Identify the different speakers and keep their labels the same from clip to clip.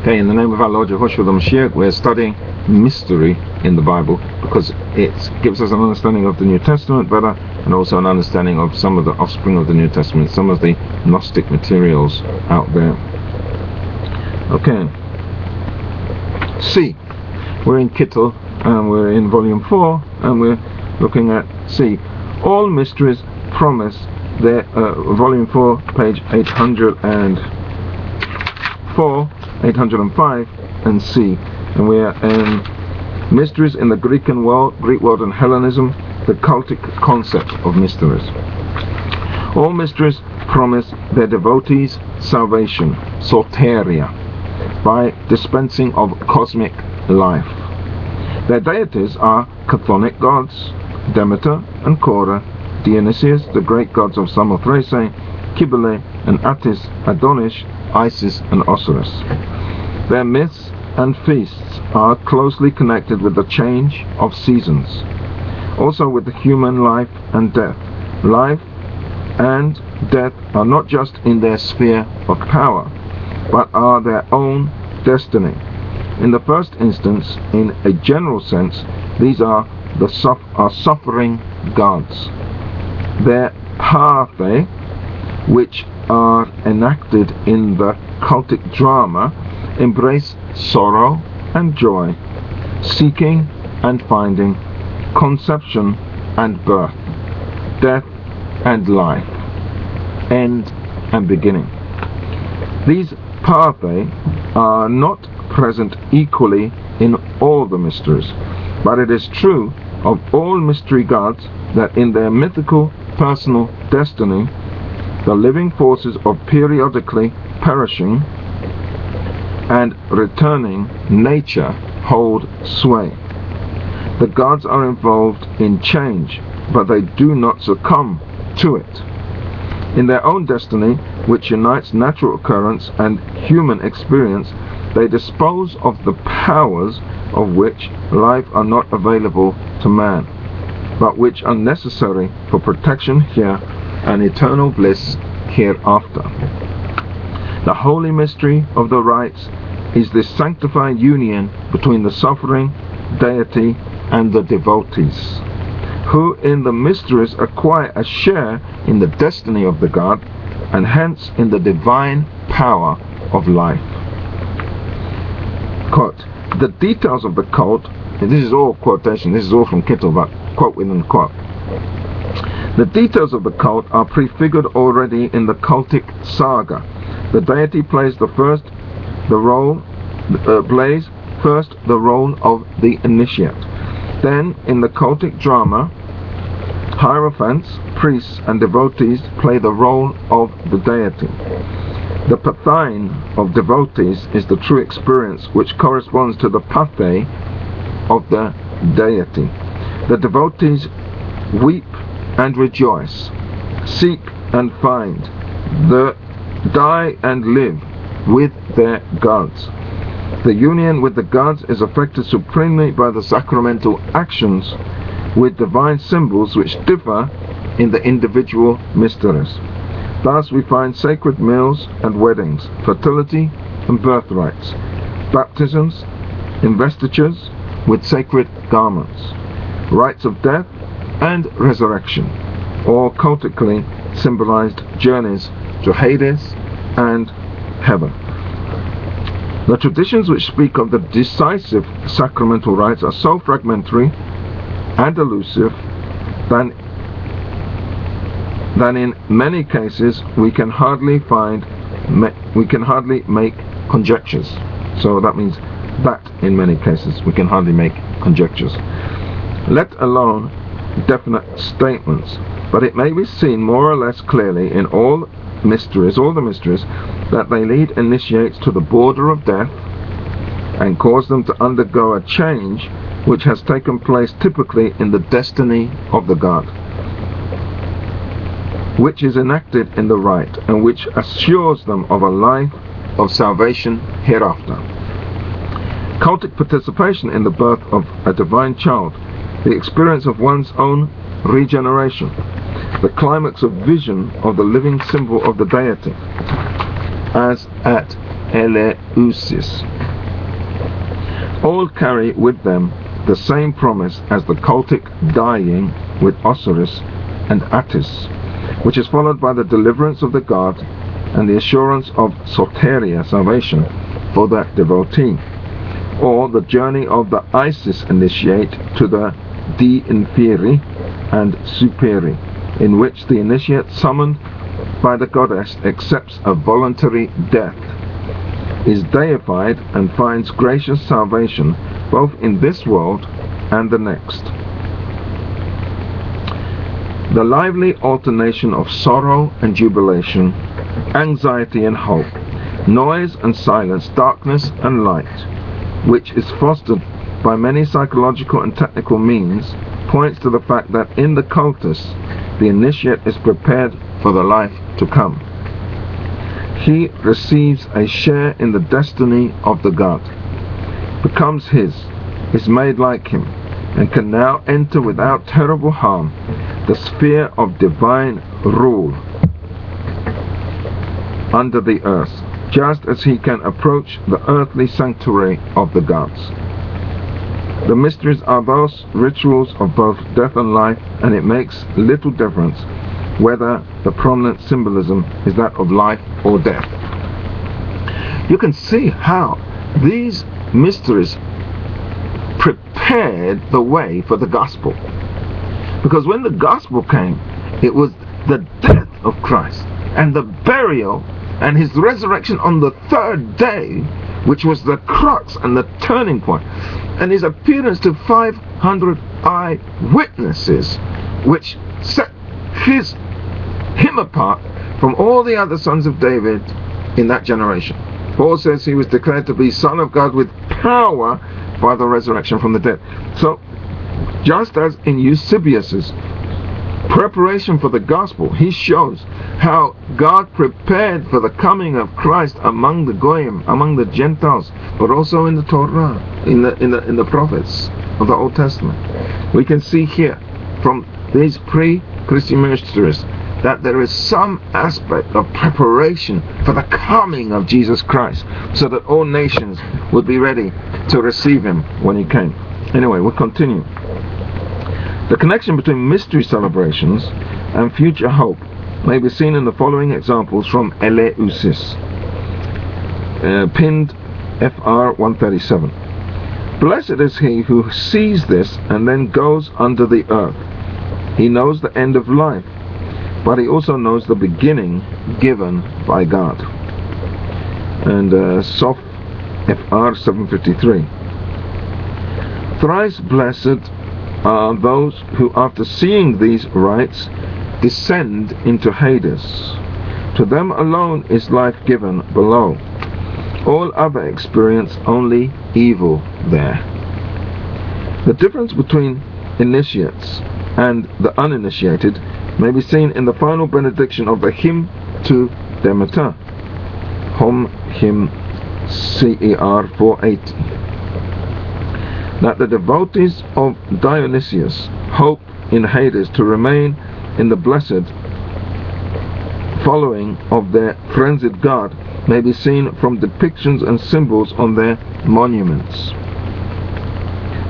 Speaker 1: Okay, in the name of our Lord Yehoshua the Mashiach, we're studying mystery in the Bible because it gives us an understanding of the New Testament better, and also an understanding of some of the offspring of the New Testament, some of the Gnostic materials out there. Okay. C. We're in Kittel, and we're in volume 4, and we're looking at C. All mysteries promise their volume 4, page 804, 805, and C. And we are in mysteries in the Greek world and Hellenism, the cultic concept of mysteries. All mysteries promise their devotees salvation, soteria, by dispensing of cosmic life. Their deities are chthonic gods, Demeter and Cora, Dionysius, the great gods of Samothrace, Cybele and Attis, Adonis, Isis and Osiris. Their myths and feasts are closely connected with the change of seasons, also with the human life and death. Life and death are not just in their sphere of power, but are their own destiny. In the first instance, in a general sense, these are suffering gods. Their pathe, which are enacted in the cultic drama, embrace sorrow and joy, seeking and finding, conception and birth, death and life, end and beginning. These pathe are not present equally in all the mysteries, but it is true of all mystery gods that in their mythical personal destiny, the living forces of periodically perishing and returning nature hold sway. The gods are involved in change, but they do not succumb to it. In their own destiny, which unites natural occurrence and human experience, they dispose of the powers of which life are not available to man, but which are necessary for protection here and eternal bliss hereafter. The holy mystery of the rites is this sanctified union between the suffering deity and the devotees, who in the mysteries acquire a share in the destiny of the god, and hence in the divine power of life. Quote, the details of the cult, and this is all quotation, this is all from Kittel, but quote within quote. The details of the cult are prefigured already in the cultic saga. The deity plays the role of the initiate. Then, in the cultic drama, hierophants, priests, and devotees play the role of the deity. The pathine of devotees is the true experience which corresponds to the pathe of the deity. The devotees weep and rejoice, seek and find, die and live with their gods. The union with the gods is effected supremely by the sacramental actions with divine symbols which differ in the individual mysteries. Thus we find sacred meals and weddings, fertility and birthrights, baptisms, investitures with sacred garments, rites of death and resurrection, all cultically symbolized journeys to Hades and heaven. The traditions which speak of the decisive sacramental rites are so fragmentary and elusive that in many cases we can hardly make conjectures. So that means that in many cases we can hardly make conjectures, let alone definite statements. But it may be seen more or less clearly in all the mysteries, that they lead initiates to the border of death and cause them to undergo a change which has taken place typically in the destiny of the god, which is enacted in the rite and which assures them of a life of salvation hereafter. Cultic participation in the birth of a divine child, the experience of one's own regeneration, the climax of vision of the living symbol of the deity, as at Eleusis, all carry with them the same promise as the cultic dying with Osiris and Attis, which is followed by the deliverance of the god and the assurance of soteria, salvation, for that devotee, or the journey of the Isis initiate to the de inferi and superi, in which the initiate summoned by the goddess accepts a voluntary death, is deified and finds gracious salvation both in this world and the next. The lively alternation of sorrow and jubilation, anxiety and hope, noise and silence, darkness and light, which is fostered by many psychological and technical means, points to the fact that in the cultus the initiate is prepared for the life to come. He receives a share in the destiny of the god, becomes his, is made like him, and can now enter without terrible harm the sphere of divine rule under the earth, just as he can approach the earthly sanctuary of the gods. The mysteries are those rituals of both death and life, and it makes little difference whether the prominent symbolism is that of life or death. You can see how these mysteries prepared the way for the gospel. Because when the gospel came, it was the death of Christ and the burial and his resurrection on the third day, which was the crux and the turning point, and his appearance to 500 eyewitnesses, which set him apart from all the other sons of David in that generation. Paul says he was declared to be Son of God with power by the resurrection from the dead. So, just as in Eusebius's preparation for the gospel, he shows how God prepared for the coming of Christ among the Goyim, among the Gentiles, but also in the Torah, in the prophets of the Old Testament. We can see here from these pre-Christian mysteries that there is some aspect of preparation for the coming of Jesus Christ, so that all nations would be ready to receive him when he came. Anyway, we'll continue. The connection between mystery celebrations and future hope may be seen in the following examples from Eleusis, pinned FR 137. Blessed is he who sees this and then goes under the earth. He knows the end of life, but he also knows the beginning given by God. And Sof FR 753. Thrice blessed are those who, after seeing these rites, descend into Hades. To them alone is life given below. All other experience only evil there. The difference between initiates and the uninitiated may be seen in the final benediction of the hymn to Demeter, Hom Hymn CER 480, that the devotees of Dionysius hope in Hades to remain in the blessed following of their frenzied god may be seen from depictions and symbols on their monuments.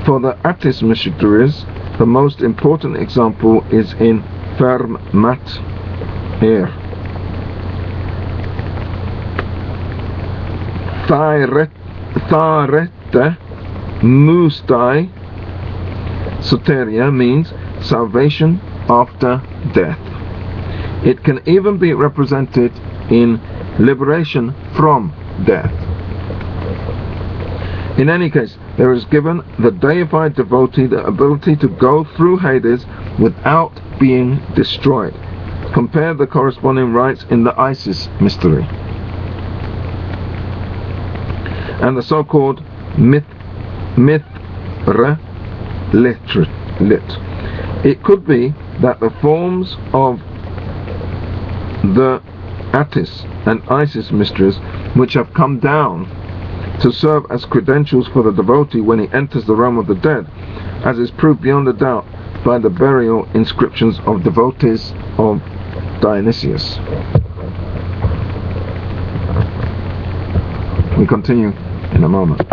Speaker 1: For the Attis mysteries, the most important example is in Ferm Mat Air. Tharete Mustai Soteria means salvation after death. It can even be represented in liberation from death. In any case, there is given the deified devotee the ability to go through Hades without being destroyed. Compare the corresponding rites in the Isis mystery. And the so-called Mithra lit. It could be that the forms of the Attis and Isis mysteries, which have come down to serve as credentials for the devotee when he enters the realm of the dead, as is proved beyond a doubt by the burial inscriptions of devotees of Dionysius. We continue in a moment.